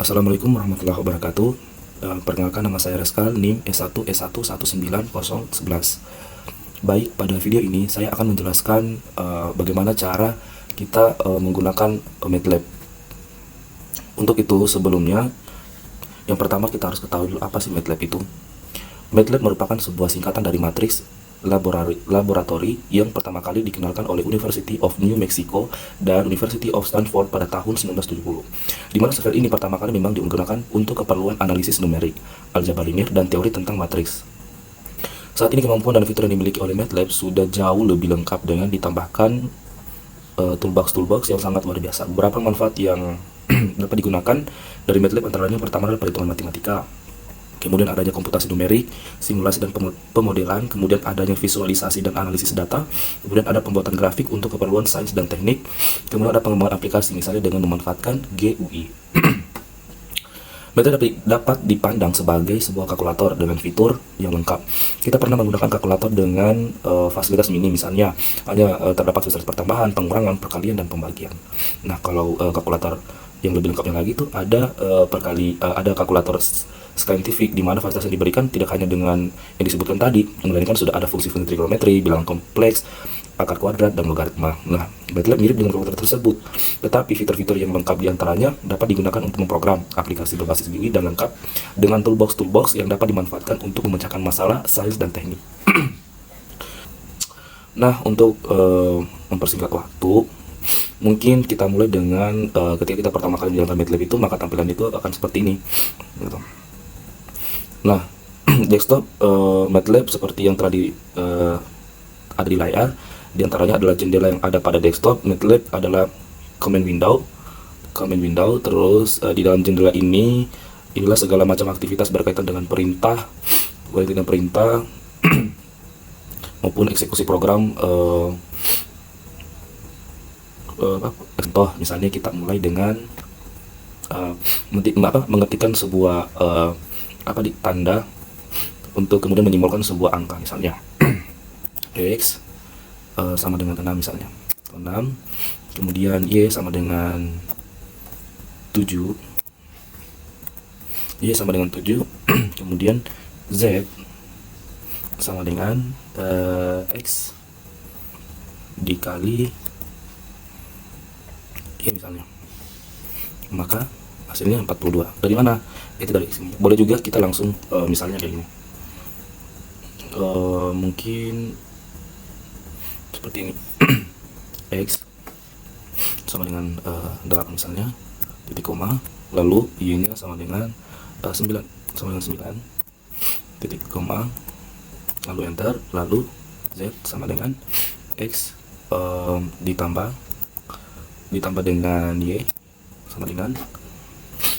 Assalamualaikum warahmatullahi wabarakatuh. Perkenalkan, nama saya Reskal, NIM S1S1190111. Baik, pada video ini saya akan menjelaskan bagaimana cara kita menggunakan MATLAB. Untuk itu, sebelumnya yang pertama kita harus ketahui dulu apa sih MATLAB itu. MATLAB merupakan sebuah singkatan dari matriks laboratori yang pertama kali dikenalkan oleh University of New Mexico dan University of Stanford pada tahun 1970, di mana software ini pertama kali memang digunakan untuk keperluan analisis numerik, aljabar linear, dan teori tentang matriks. Saat ini kemampuan dan fitur yang dimiliki oleh MATLAB sudah jauh lebih lengkap dengan ditambahkan toolbox yang sangat luar biasa. Beberapa manfaat yang dapat digunakan dari MATLAB antara lain yang pertama adalah perhitungan matematika, kemudian adanya komputasi numerik, simulasi dan pemodelan, kemudian adanya visualisasi dan analisis data, kemudian ada pembuatan grafik untuk keperluan sains dan teknik, kemudian ada pengembangan aplikasi misalnya dengan memanfaatkan GUI. MATLAB dapat dipandang sebagai sebuah kalkulator dengan fitur yang lengkap. Kita pernah menggunakan kalkulator dengan fasilitas mini, misalnya hanya terdapat fasilitas pertambahan, pengurangan, perkalian, dan pembagian. Nah, kalau kalkulator yang lebih lengkapnya lagi itu ada ada kalkulator scientific, di mana fasilitas yang diberikan tidak hanya dengan yang disebutkan tadi, melainkan sudah ada fungsi-fungsi trigonometri, bilangan kompleks, akar kuadrat, dan logaritma. Nah, MATLAB mirip dengan kalkulator tersebut, tetapi fitur-fitur yang lengkap diantaranya dapat digunakan untuk memprogram aplikasi berbasis GUI dan lengkap dengan toolbox yang dapat dimanfaatkan untuk memecahkan masalah sains dan teknik. Nah, untuk mempersingkat waktu, mungkin kita mulai dengan ketika kita pertama kali menjalankan MATLAB itu, maka tampilan itu akan seperti ini, gitu. Nah, desktop MATLAB seperti yang telah ada di layar, diantaranya adalah jendela yang ada pada desktop MATLAB adalah command window. Terus di dalam jendela ini inilah segala macam aktivitas berkaitan dengan perintah maupun eksekusi program. Contoh misalnya kita mulai dengan mengetikkan sebuah tanda untuk kemudian menyimbolkan sebuah angka, misalnya X sama dengan 6 misalnya 6, kemudian Y sama dengan 7, kemudian Z sama dengan X dikali Y misalnya, maka hasilnya 42. Dari mana? Itu dari sini. Boleh juga kita langsung misalnya kayak gini, mungkin seperti ini. X sama dengan 8 misalnya, titik koma, lalu Y nya sama dengan 9 titik koma, lalu enter, lalu Z sama dengan X ditambah dengan Y sama dengan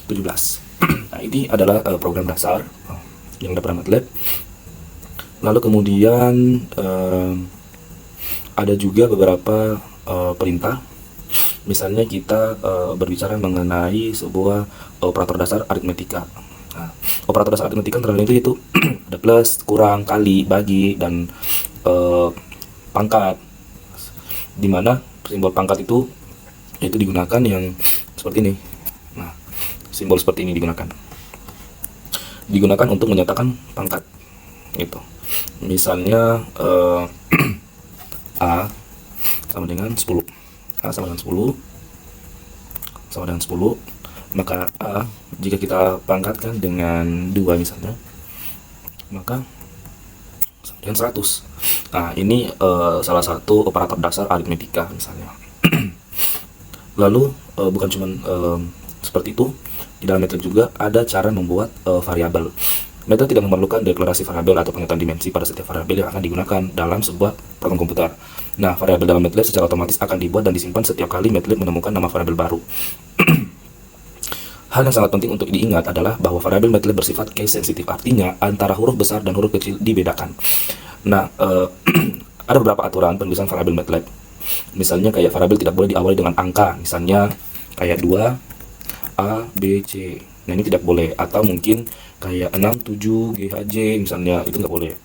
17. Nah, ini adalah program dasar yang ada pada MATLAB. Lalu kemudian ada juga beberapa perintah. Misalnya kita berbicara mengenai sebuah operator dasar aritmetika. Nah, operator dasar aritmetika antara lain itu ada plus, kurang, kali, bagi, dan pangkat. Dimana simbol pangkat itu digunakan yang seperti ini. Nah, simbol seperti ini digunakan untuk menyatakan pangkat, gitu. Misalnya A sama dengan 10, maka A jika kita pangkatkan dengan 2 misalnya, maka sama dengan 100. Nah, ini salah satu operator dasar aritmetika misalnya. Lalu bukan cuma seperti itu, di dalam MATLAB juga ada cara membuat variabel. MATLAB tidak memerlukan deklarasi variabel atau pengertian dimensi pada setiap variabel yang akan digunakan dalam sebuah program komputer. Nah, variabel dalam MATLAB secara otomatis akan dibuat dan disimpan setiap kali MATLAB menemukan nama variabel baru. Hal yang sangat penting untuk diingat adalah bahwa variabel MATLAB bersifat case sensitif, artinya antara huruf besar dan huruf kecil dibedakan. Nah, ada beberapa aturan penulisan variabel MATLAB. Misalnya kayak variabel tidak boleh diawali dengan angka, misalnya kayak 2 A, B, C. Nah, ini tidak boleh. Atau mungkin kayak 6, 7, GHJ misalnya, itu nggak boleh.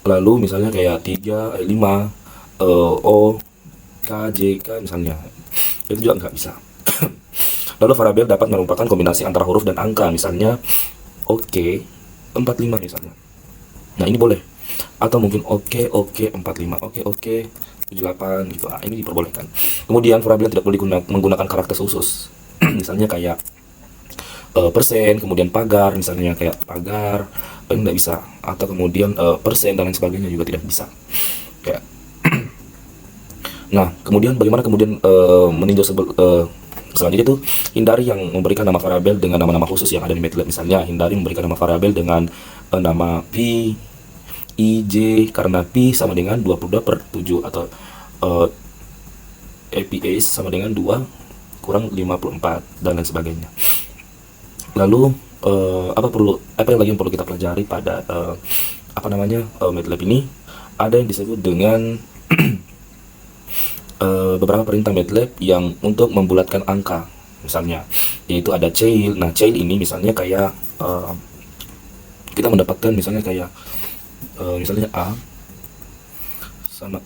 Lalu misalnya kayak 3, 5, O, K, J, K misalnya, itu juga nggak bisa. Lalu variabel dapat merupakan kombinasi antara huruf dan angka, misalnya oke 45 misalnya. Nah ini boleh, atau mungkin oke 45, oke 78 gitu. Nah, ini diperbolehkan. Kemudian variabel tidak boleh menggunakan karakter khusus. Misalnya kayak persen, kemudian pagar, misalnya kayak pagar, ini tidak bisa. Atau kemudian persen dan lain sebagainya juga tidak bisa. Kayak nah, kemudian bagaimana kemudian meninjau selanjutnya itu hindari yang memberikan nama variabel dengan nama-nama khusus yang ada di MATLAB. Misalnya hindari memberikan nama variabel dengan nama pi, ij, karena pi sama dengan 22/7 atau APA sama dengan 2 kurang 54 dan lain sebagainya. Lalu apa yang lagi yang perlu kita pelajari pada MATLAB ini? Ada yang disebut dengan beberapa perintah MATLAB yang untuk membulatkan angka, misalnya yaitu ada CHAIL. Nah, CHAIL ini misalnya kayak kita mendapatkan misalnya kayak misalnya A sama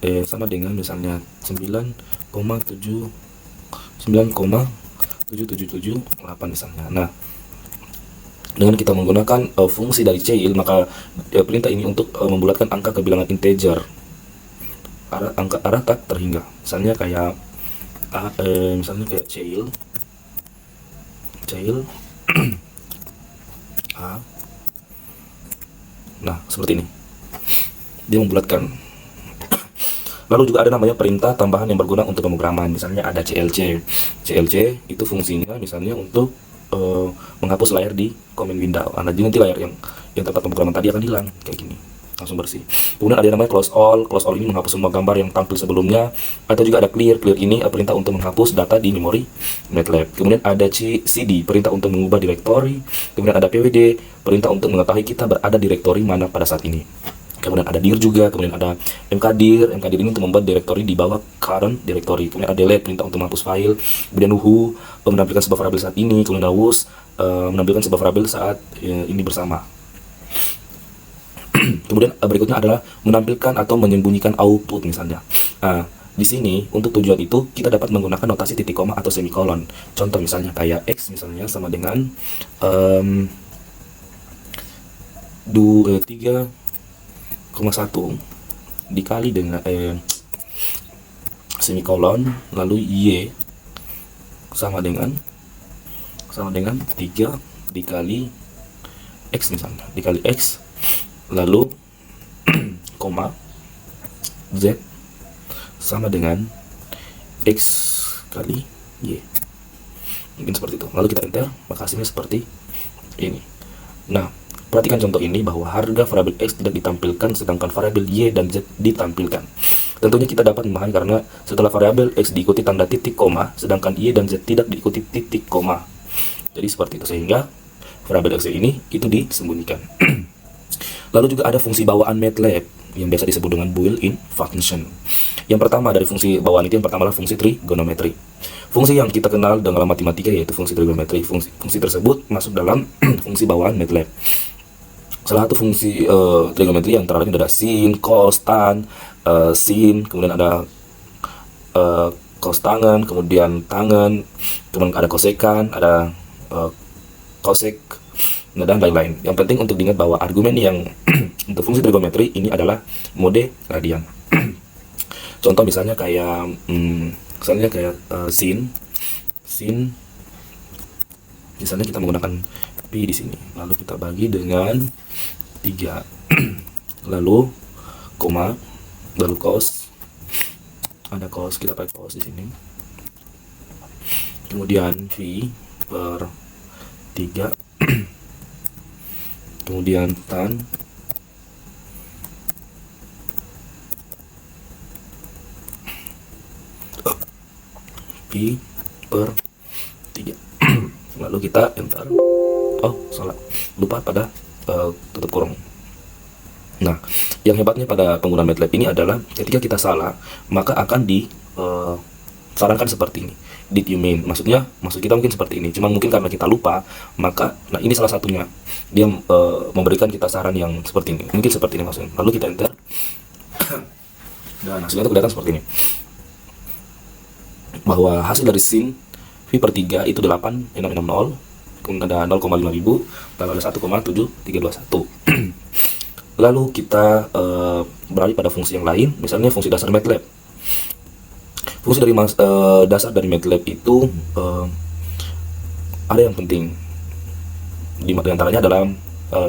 dengan misalnya 9,7778 misalnya. Nah, dengan kita menggunakan fungsi dari CHAIL, maka perintah ini untuk membulatkan angka ke bilangan integer arah tak terhingga. Misalnya kayak CHAIL A. Nah, seperti ini. Dia membulatkan. Lalu juga ada namanya perintah tambahan yang berguna untuk pemrograman. Misalnya ada CLC. CLC itu fungsinya misalnya untuk menghapus layar di command window. Nah, jadi nanti layar yang tempat pemrograman tadi akan hilang kayak gini, langsung bersih. Kemudian ada yang namanya close all. Close all ini menghapus semua gambar yang tampil sebelumnya. Atau juga ada clear. Clear ini perintah untuk menghapus data di memori MATLAB. Kemudian ada CD, perintah untuk mengubah direktori. Kemudian ada PWD, perintah untuk mengetahui kita berada direktori mana pada saat ini. Kemudian ada dir juga, kemudian ada mkdir. Mkdir ini untuk membuat direktori di bawah current directory. Kemudian ada delete, perintah untuk menghapus file. Kemudian who, menampilkan sebuah variabel saat ini. Kemudian ada was, menampilkan sebuah variabel saat ini bersama. Kemudian berikutnya adalah menampilkan atau menyembunyikan output misalnya. Nah, di sini untuk tujuan itu kita dapat menggunakan notasi titik koma atau semikolon. Contoh misalnya kayak x misalnya sama dengan 3,1 dikali dengan semikolon, lalu y sama dengan 3 dikali x misalnya, dikali x, lalu koma z sama dengan x kali y, mungkin seperti itu. Lalu kita enter, maka hasilnya seperti ini. Nah, perhatikan contoh ini bahwa harga variabel x tidak ditampilkan sedangkan variabel y dan z ditampilkan. Tentunya kita dapat memahami karena setelah variabel x diikuti tanda titik koma sedangkan y dan z tidak diikuti titik koma. Jadi seperti itu, sehingga variabel x ini itu disembunyikan. Lalu juga ada fungsi bawaan MATLAB yang biasa disebut dengan built-in function. Yang pertama dari fungsi bawaan itu, yang pertama adalah fungsi trigonometri. Fungsi yang kita kenal dalam matematika yaitu fungsi trigonometri. Fungsi tersebut masuk dalam fungsi bawaan MATLAB. Salah satu fungsi trigonometri yang terlalu ada sin, cos, tan, sin, kemudian ada cos tangen, kemudian ada kosekan, ada kosek, dan lain-lain. Yang penting untuk diingat bahwa argumen yang untuk fungsi trigonometri ini adalah mode radian. Contoh misalnya kayak sin, misalnya kita menggunakan pi di sini, lalu kita bagi dengan 3, lalu koma, lalu cos, ada cos, kita pakai cos di sini, kemudian v per 3, kemudian tan, pi per 3. Lalu kita enter. Oh, salah, lupa pada tutup kurung. Nah, yang hebatnya pada penggunaan MATLAB ini adalah ketika kita salah, maka akan disarankan seperti ini. Did you mean? Maksud kita mungkin seperti ini. Cuma mungkin karena kita lupa, maka ini salah satunya. Dia memberikan kita saran yang seperti ini. Mungkin seperti ini maksudnya. Lalu kita enter. Dan hasilnya itu kelihatan seperti ini. Bahwa hasil dari sin V per 3 itu 8,660, kemudian ada 0,5 ribu, lalu ada 1,7321. Lalu kita beralih pada fungsi yang lain, misalnya fungsi dasar MATLAB. Fungsi dari dasar dari MATLAB itu ada yang penting, di antaranya adalah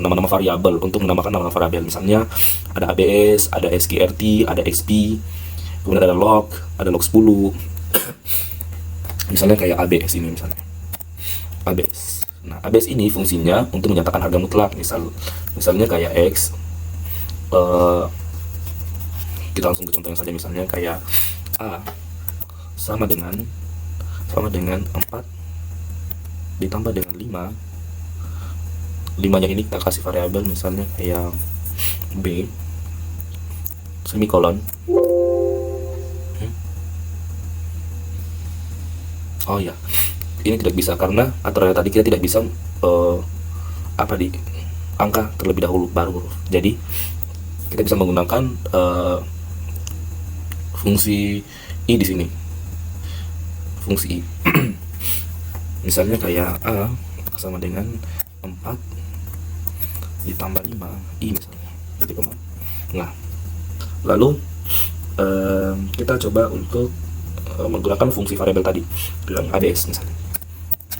nama-nama variabel untuk menamakan nama variabel. Misalnya ada ABS, ada SQRT, ada XP, kemudian ada log 10. Misalnya kayak ABS ini, misalnya ABS. Nah, ABS ini fungsinya untuk menyatakan harga mutlak. Misalnya kayak X, kita langsung ke contohnya saja. Misalnya kayak A sama dengan 4 ditambah dengan 5 nya ini kita kasih variabel, misalnya kayak B semikolon. Oh ya, ini tidak bisa karena aturan tadi kita tidak bisa di angka terlebih dahulu baru. Jadi kita bisa menggunakan fungsi i di sini, fungsi i. Misalnya kayak A sama dengan 4 ditambah 5 i misalnya. Nah, lalu kita coba untuk menggunakan fungsi variabel tadi, bilang ABS misalnya.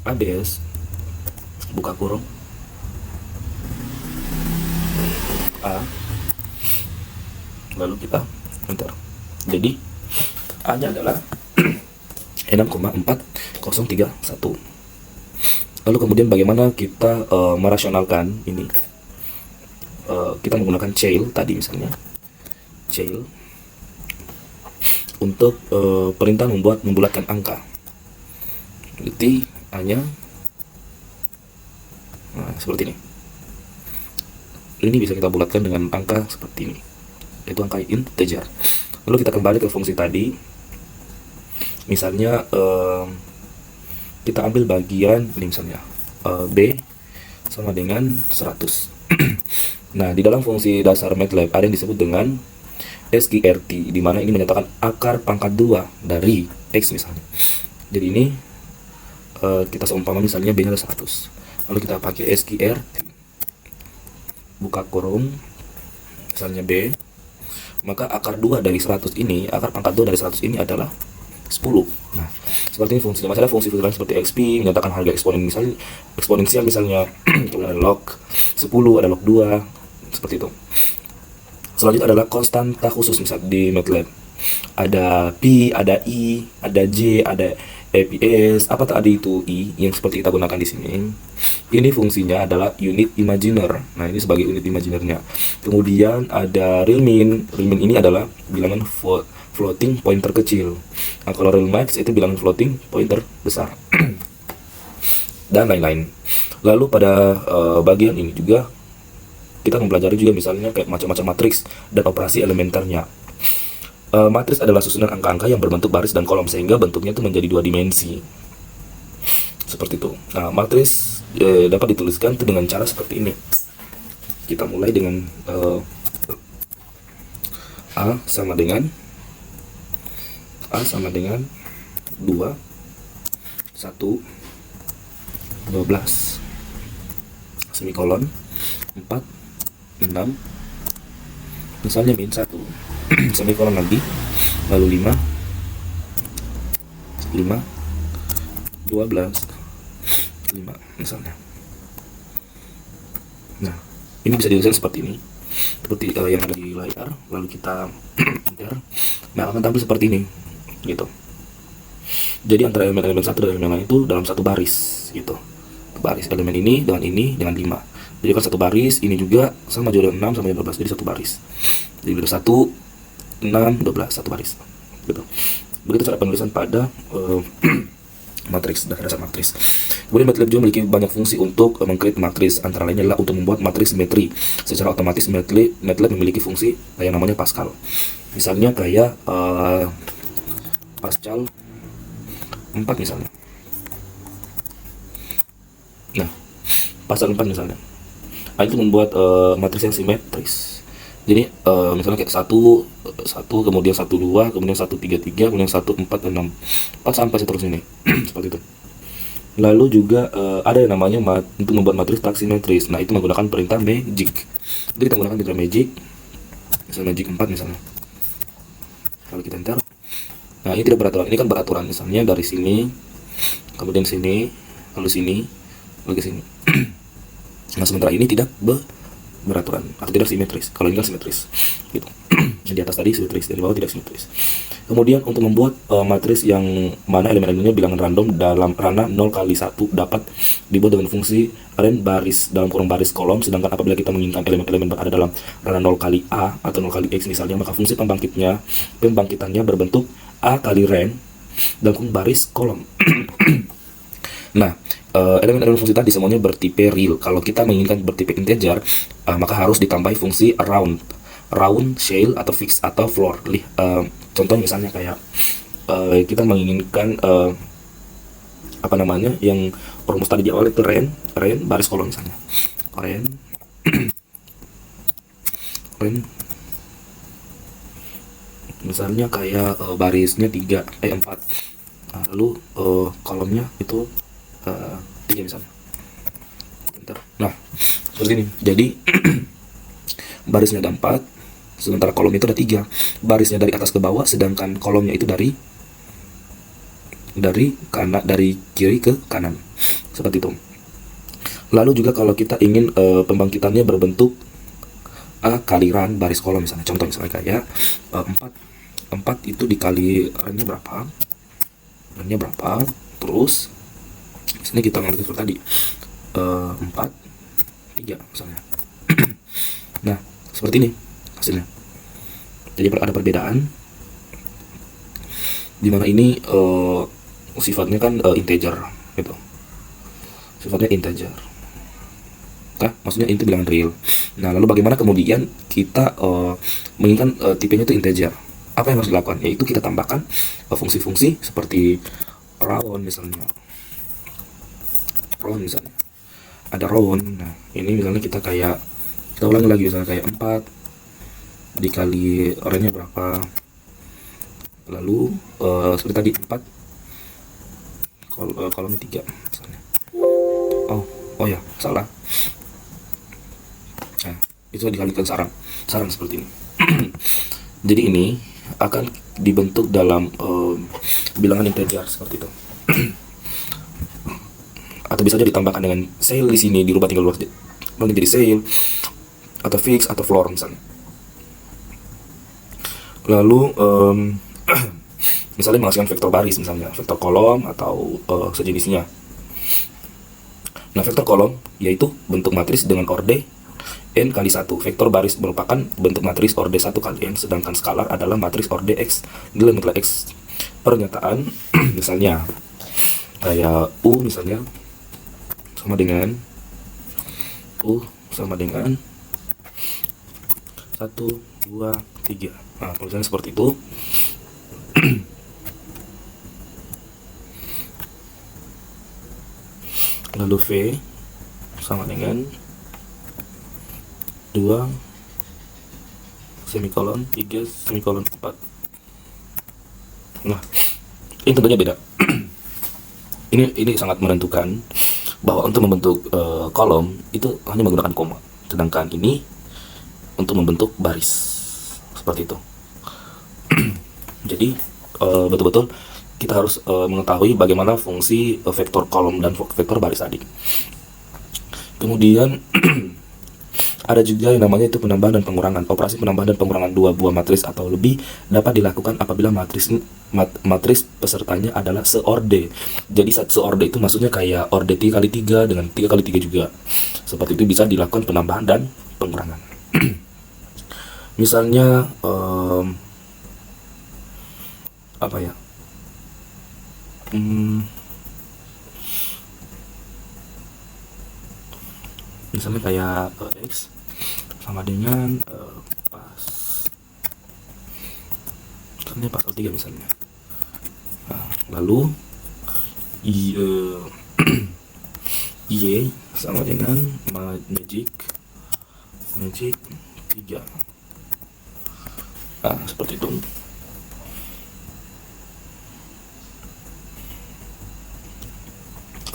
ABS buka kurung A, lalu kita enter. Jadi A nya adalah 6,4031. Lalu kemudian bagaimana kita merasionalkan ini? Kita menggunakan CHAIL tadi, misalnya CHAIL untuk perintah membulatkan angka. Berarti A-nya seperti ini. Ini bisa kita bulatkan dengan angka seperti ini, yaitu angka integer. Lalu kita kembali ke fungsi tadi. Misalnya kita ambil bagian ini, misalnya B sama dengan 100. Nah, di dalam fungsi dasar MATLAB ada yang disebut dengan SQRT, di mana ini menyatakan akar pangkat 2 dari X misalnya. Jadi ini kita seumpama misalnya B nya adalah 100. Lalu kita pakai SQRT, buka kurung, misalnya B, maka akar 2 dari 100 ini, akar pangkat 2 dari 100 ini adalah 10. Nah, seperti ini fungsinya. Masalah fungsi lain seperti XP menyatakan harga eksponensial misalnya, kemudian ada log 10, ada log 2, seperti itu. Selanjutnya adalah konstanta khusus, misal di MATLAB ada P, ada I, ada J, ada EPS, apa tadi itu I yang seperti kita gunakan di sini. Ini fungsinya adalah unit imaginer. Nah, ini sebagai unit imaginernya. Kemudian ada real min. Real min ini adalah bilangan floating point terkecil. Nah, kalau real max itu bilangan floating point terbesar. Dan lain-lain. Lalu pada bagian ini juga kita mempelajari juga misalnya kayak macam-macam matriks dan operasi elementernya. Matriks adalah susunan angka-angka yang berbentuk baris dan kolom, sehingga bentuknya itu menjadi 2 dimensi. Seperti itu. Nah, matriks dapat dituliskan itu dengan cara seperti ini. Kita mulai dengan A sama dengan 2, 1, 12, semikolon, 4, 6, misalnya min 1, semikolon lagi, lalu 5, 12, 5 misalnya. Nah, ini bisa dituliskan seperti ini, seperti yang ada di layar. Lalu kita enter. Nah, akan tampil seperti ini gitu. Jadi antara elemen-elemen satu dan elemen lain itu dalam satu baris gitu. Baris elemen ini dengan 5. Jadi kan satu baris, ini juga sama juga 6 sampai 12, jadi satu baris. Jadi ada 1, 6, 12, satu baris gitu. Begitu cara penulisan pada matriks, dasar matriks. Kemudian MATLAB juga memiliki banyak fungsi untuk mengcreate matriks. Antara lainnya adalah untuk membuat matriks simetri. Secara otomatis MATLAB memiliki fungsi yang namanya Pascal. Misalnya kayak Pascal 4 misalnya. Nah, Pascal 4 misalnya. Nah, itu membuat matriks yang simetris. Jadi misalnya kayak 1, kemudian 1, 2, kemudian 1, 3, 3, kemudian 1, 4, 6, 4 sampai seterusnya nih. Seperti itu. Lalu juga ada yang namanya untuk membuat matriks taksimetris. Nah, itu menggunakan perintah magic. Jadi kita menggunakan perintah magic, misalnya magic 4 misalnya. Kalau kita enter, nah ini tidak beraturan. Ini kan beraturan, misalnya dari sini, kemudian sini, lalu sini, lalu ke sini. Nah, sementara ini tidak beraturan atau tidak simetris. Kalau ini kan simetris, gitu. Yang di atas tadi simetris, dan di bawah tidak simetris. Kemudian untuk membuat matris yang mana elemen-elemennya bilangan random dalam ranah 0 kali 1 dapat dibuat dengan fungsi ren baris dalam kurung baris kolom, sedangkan apabila kita menginginkan elemen-elemen berada dalam ranah 0 kali A atau 0 kali X misalnya, maka fungsi pembangkitannya berbentuk A kali ren dalam kurung baris kolom. Nah, elemen-elemen fungsi tadi semuanya bertipe real. Kalau kita menginginkan bertipe integer, maka harus ditambahi fungsi round, shell, atau fix, atau floor. Contoh misalnya kayak kita menginginkan apa namanya yang rumus tadi di awal itu ren baris kolom misalnya. Ren misalnya kayak barisnya 4. Nah, lalu kolomnya itu 3 misalnya. Bentar. Nah, seperti ini. Jadi barisnya ada 4, sementara kolom itu ada 3. Barisnya dari atas ke bawah, sedangkan kolomnya itu dari kanan, dari kiri ke kanan, seperti itu. Lalu juga kalau kita ingin pembangkitannya berbentuk A kali ran baris kolom misalnya, contoh misalnya kayak 4 itu dikali rannya berapa, terus sini kita ngambil seperti tadi 4 3 misalnya. Nah, seperti ini hasilnya. Jadi ada perbedaan di mana ini sifatnya kan integer gitu. Sifatnya integer. Nah, maksudnya itu bilangan real. Nah, lalu bagaimana kemudian kita menginginkan tipenya itu integer? Apa yang harus dilakukan? Yaitu kita tambahkan fungsi-fungsi seperti round misalnya. Ada round. Nah, ini misalnya kita ulangi lagi, misalnya kayak 4 dikali rannya berapa, lalu seperti tadi 4 kolomnya 3 misalnya. Oh ya, salah. Nah, itu dikalikan sarang seperti ini. Jadi ini akan dibentuk dalam bilangan integer seperti itu. Atau bisa aja ditambahkan dengan cell di sini, dirubah tinggal jadi cell atau fix atau floor misalnya. Lalu misalnya menghasilkan vektor baris, misalnya vektor kolom atau sejenisnya. Nah, vektor kolom yaitu bentuk matris dengan orde n kali 1. Vektor baris merupakan bentuk matris orde 1 kali n, sedangkan skalar adalah matris orde x nilai mutlak x. Pernyataan misalnya kayak U misalnya sama dengan 1, 2, 3. Nah, misalnya seperti itu. Lalu V sama dengan 2 semikolon 3 semikolon 4. Nah, ini tentunya beda. ini sangat menentukan bahwa untuk membentuk kolom itu hanya menggunakan koma, sedangkan ini untuk membentuk baris seperti itu. Jadi betul-betul kita harus mengetahui bagaimana fungsi vektor kolom dan vektor baris tadi. Kemudian ada juga yang namanya itu penambahan dan pengurangan. Operasi penambahan dan pengurangan dua buah matris atau lebih dapat dilakukan apabila matris pesertanya adalah seorde. Jadi seorde itu maksudnya kayak orde 3 kali 3 dengan 3 kali 3 juga. Seperti itu bisa dilakukan penambahan dan pengurangan. Misalnya apa ya? Misalnya kayak X sama dengan pasal 3 misalnya. Nah, lalu Y sama dengan magic 3. Nah, seperti itu.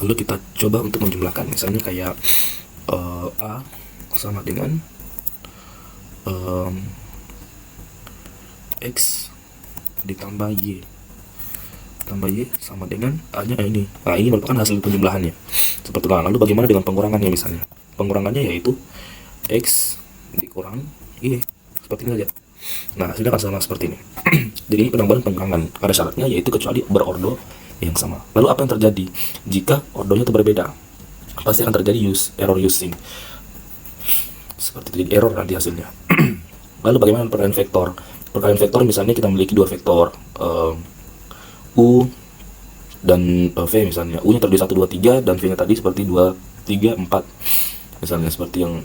Lalu kita coba untuk menjumlahkan, misalnya kayak A sama dengan X ditambah Y sama dengan A nya ini. Nah, ini merupakan hasil penjumlahannya seperti itu. Lalu bagaimana dengan pengurangannya? Misalnya pengurangannya yaitu X dikurang Y, seperti ini saja. Nah, hasilnya akan sama seperti ini. Jadi ini penambahan pengurangan, ada syaratnya yaitu kecuali berordo yang sama. Lalu apa yang terjadi jika ordonya itu berbeda? Pasti akan terjadi error using, seperti itu, jadi error nanti hasilnya. Lalu bagaimana perkalian vektor? Perkalian vektor misalnya kita memiliki dua vektor U dan V, misalnya U nya terdiri 1, 2, 3 dan V nya tadi seperti 2, 3, 4 misalnya, seperti yang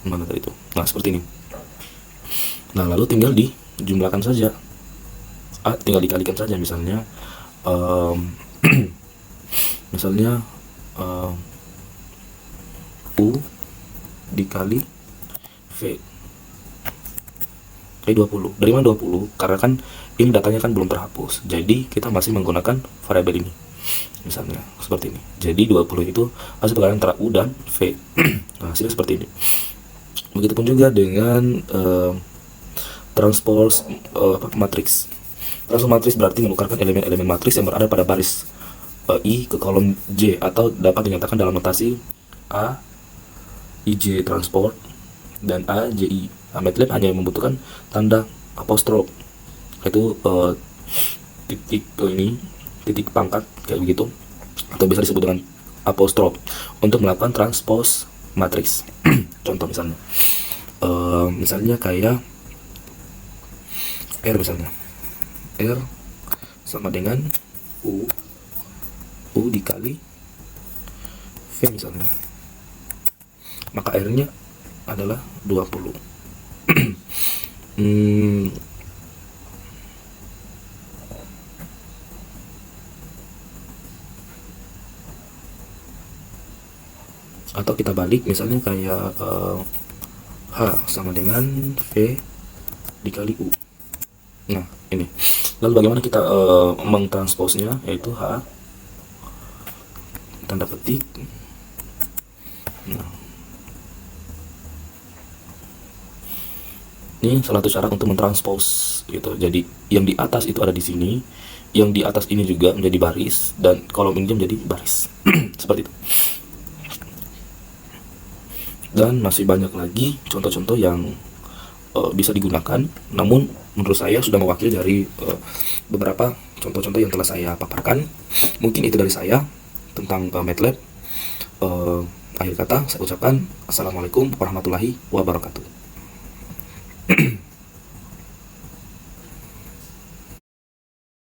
mana tadi itu. Nah, seperti ini. Nah, lalu tinggal dijumlahkan saja, tinggal dikalikan saja, misalnya misalnya U dikali V kayak 20. Dari mana 20? Karena kan ini datanya kan belum terhapus, jadi kita masih menggunakan variabel ini, misalnya seperti ini. Jadi 20 itu hasil perkalian antara U dan V. Nah, hasilnya seperti ini. Begitupun juga dengan transpose matriks. Transpose matriks berarti menukarkan elemen-elemen matriks yang berada pada baris I ke kolom J, atau dapat dinyatakan dalam notasi A IJ transport dan AJI. Nah, MATLAB hanya membutuhkan tanda apostrof, yaitu titik pangkat kayak begitu, atau bisa disebut dengan apostrof, untuk melakukan transpose matriks. Contoh misalnya kayak R, misalnya R sama dengan U dikali V misalnya, maka R nya adalah 20. Atau kita balik, misalnya kayak H sama dengan V dikali U. Nah, ini. Lalu bagaimana kita mengtransposnya, yaitu H tanda petik. Nah, ini salah satu cara untuk mentranspose gitu. Jadi yang di atas itu ada di sini, yang di atas ini juga menjadi baris, dan kolom ini menjadi baris. Seperti itu. Dan masih banyak lagi contoh-contoh yang bisa digunakan, namun menurut saya sudah mewakili dari beberapa contoh-contoh yang telah saya paparkan. Mungkin itu dari saya tentang MATLAB. Akhir kata saya ucapkan assalamualaikum warahmatullahi wabarakatuh.